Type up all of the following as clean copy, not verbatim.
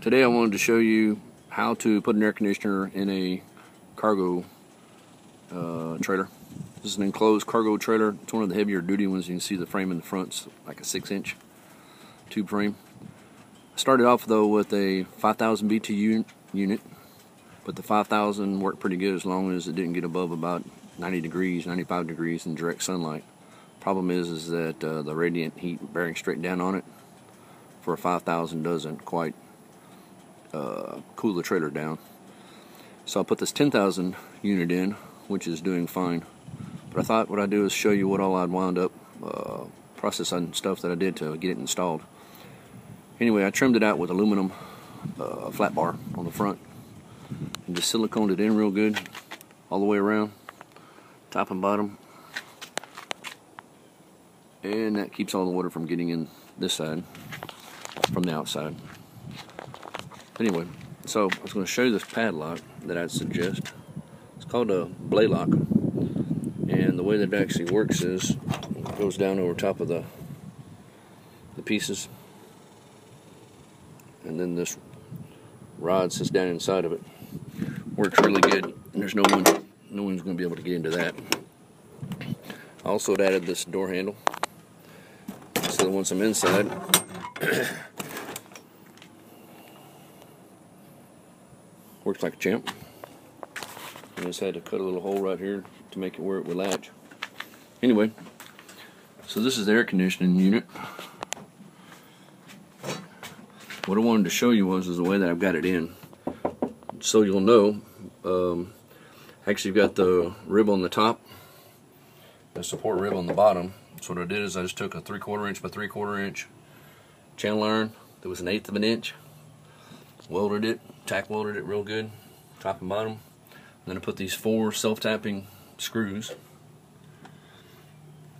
Today I wanted to show you how to put an air conditioner in a cargo trailer. This is an enclosed cargo trailer. It's one of the heavier duty ones. You can see the frame in the front's like a 6-inch tube frame. I started off though with a 5,000 BTU unit, but the 5,000 worked pretty good as long as it didn't get above about 90 degrees, 95 degrees in direct sunlight. Problem is that the radiant heat bearing straight down on it for a 5,000 doesn't quite cool the trailer down. So I put this 10,000 unit in, which is doing fine. But I thought what I'd do is show you what all I'd wound up process and stuff that I did to get it installed. Anyway, I trimmed it out with aluminum flat bar on the front and just siliconed it in real good all the way around, top and bottom, and that keeps all the water from getting in this side from the outside. Anyway, so I was going to show you this padlock that I'd suggest. It's called a Blaylock, and the way that it actually works is it goes down over top of the pieces, and then this rod sits down inside of it. Works really good, and there's no one's going to be able to get into that. I also added this door handle, so that once I'm inside, works like a champ. I just had to cut a little hole right here to make it where it would latch. Anyway, so this is the air conditioning unit. What I wanted to show you is the way that I've got it in. So you'll know, actually you've got the rib on the top, the support rib on the bottom. So what I did is I just took a 3/4 inch by 3/4 inch channel iron that was 1/8 of an inch, welded it, tack welded it real good, top and bottom. And then I put these 4 self-tapping screws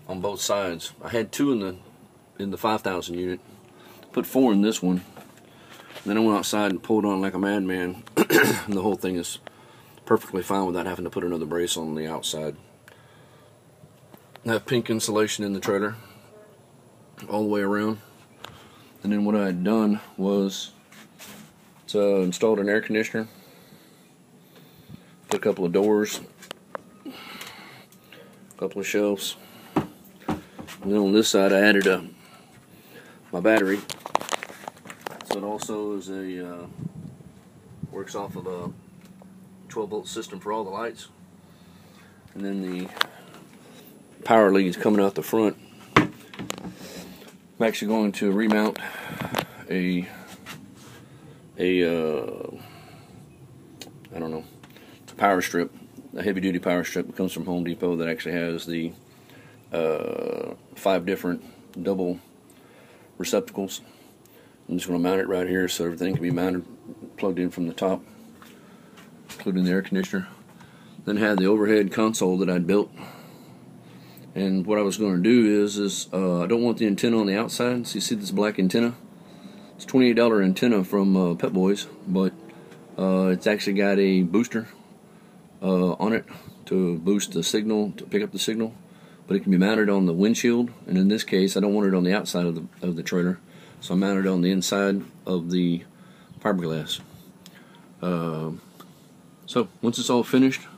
on both sides. I had 2 in the 5,000 unit, put 4 in this one. And then I went outside and pulled on like a madman, and the whole thing is perfectly fine without having to put another brace on the outside. I have pink insulation in the trailer all the way around. And then what I had done was installed an air conditioner, put a couple of doors, a couple of shelves, and then on this side I added my battery. So it also is works off of a 12-volt system for all the lights, and then the power leads coming out the front. I'm actually going to remount a I don't know, a power strip, a heavy-duty power strip that comes from Home Depot that actually has the 5 different double receptacles. I'm just going to mount it right here so everything can be mounted, plugged in from the top, including the air conditioner. Then have the overhead console that I'd built. And what I was going to do is I don't want the antenna on the outside. So you see this black antenna? It's a $28 antenna from Pep Boys, but it's actually got a booster on it to boost the signal, to pick up the signal. But it can be mounted on the windshield, and in this case I don't want it on the outside of the trailer, so I mounted it on the inside of the fiberglass. So once it's all finished,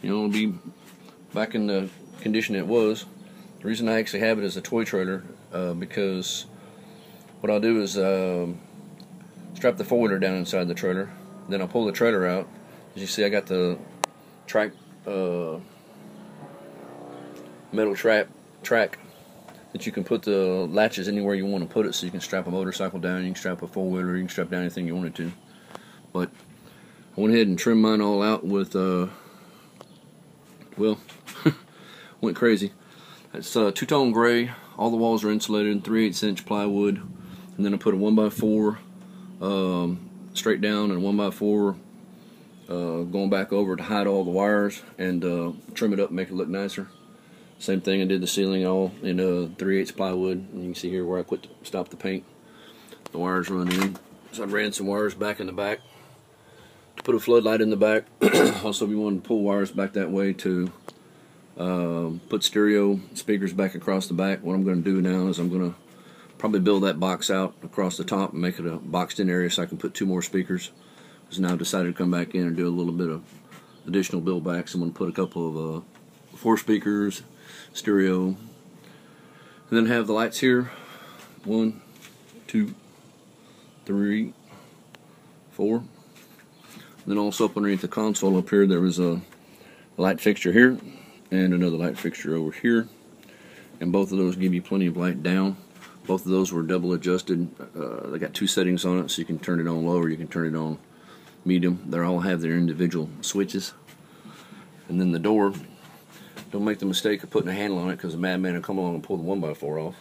it'll be back in the condition it was. The reason I actually have it as a toy trailer, because what I'll do is strap the 4-wheeler down inside the trailer, then I'll pull the trailer out. As you see, I got the track, metal track that you can put the latches anywhere you want to put it, so you can strap a motorcycle down, you can strap a 4-wheeler, you can strap down anything you wanted to. But I went ahead and trimmed mine all out with well, went crazy. It's 2-tone gray, all the walls are insulated, 3/8 inch plywood, and then I put a 1x4 straight down and a 1x4 going back over to hide all the wires and trim it up and make it look nicer. Same thing, I did the ceiling all in 3/8 plywood, and you can see here where I stopped the paint. The wires run in, so I ran some wires back in the back to put a floodlight in the back. Also, if you wanted to pull wires back that way to put stereo speakers back across the back, what I'm going to do now is I'm going to Probably build that box out across the top and make it a boxed in area so I can put 2 more speakers. Because now I've decided to come back in and do a little bit of additional build backs. I'm going to put a couple of 4 speakers, stereo, and then have the lights here. 1, 2, 3, 4. And then also up underneath the console up here there was a light fixture here and another light fixture over here. And both of those give you plenty of light down. Both of those were double adjusted. They got 2 settings on it, so you can turn it on low or you can turn it on medium. They all have their individual switches. And then the door, don't make the mistake of putting a handle on it because a madman will come along and pull the 1x4 off.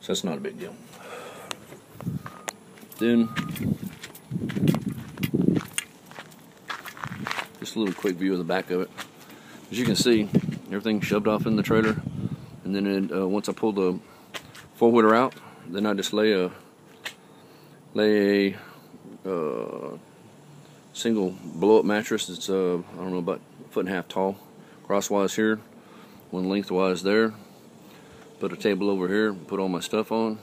So that's not a big deal. Then, just a little quick view of the back of it. As you can see, everything's shoved off in the trailer. And then once I pull the 4-wheeler out, then I just lay a single blow-up mattress that's I don't know, about 1.5 feet tall, crosswise here, 1 lengthwise there. Put a table over here, put all my stuff on.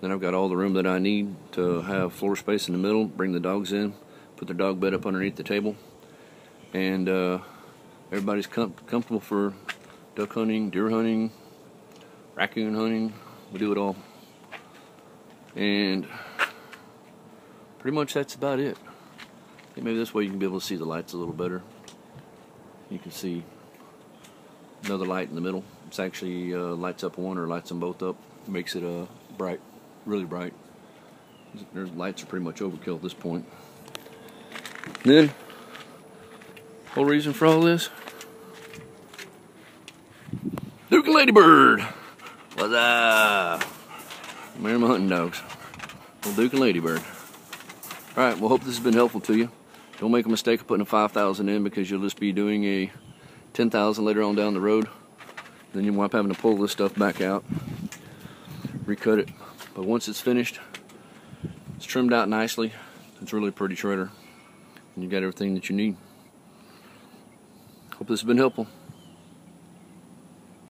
Then I've got all the room that I need to have floor space in the middle. Bring the dogs in, put their dog bed up underneath the table, and everybody's comfortable for duck hunting, deer hunting, raccoon hunting. We do it all. And pretty much that's about it. I think maybe this way you can be able to see the lights a little better. You can see another light in the middle. It's actually lights up one or lights them both up. Makes it bright, really bright. Their lights are pretty much overkill at this point. And then, whole reason for all this, Duke and Ladybird. What's up? Man, my hunting dogs. Well, Duke and Ladybird. Alright, well, hope this has been helpful to you. Don't make a mistake of putting a 5,000 in because you'll just be doing a 10,000 later on down the road. Then you wind up having to pull this stuff back out, recut it. But once it's finished, it's trimmed out nicely. It's really a pretty trailer. And you got everything that you need. Hope this has been helpful.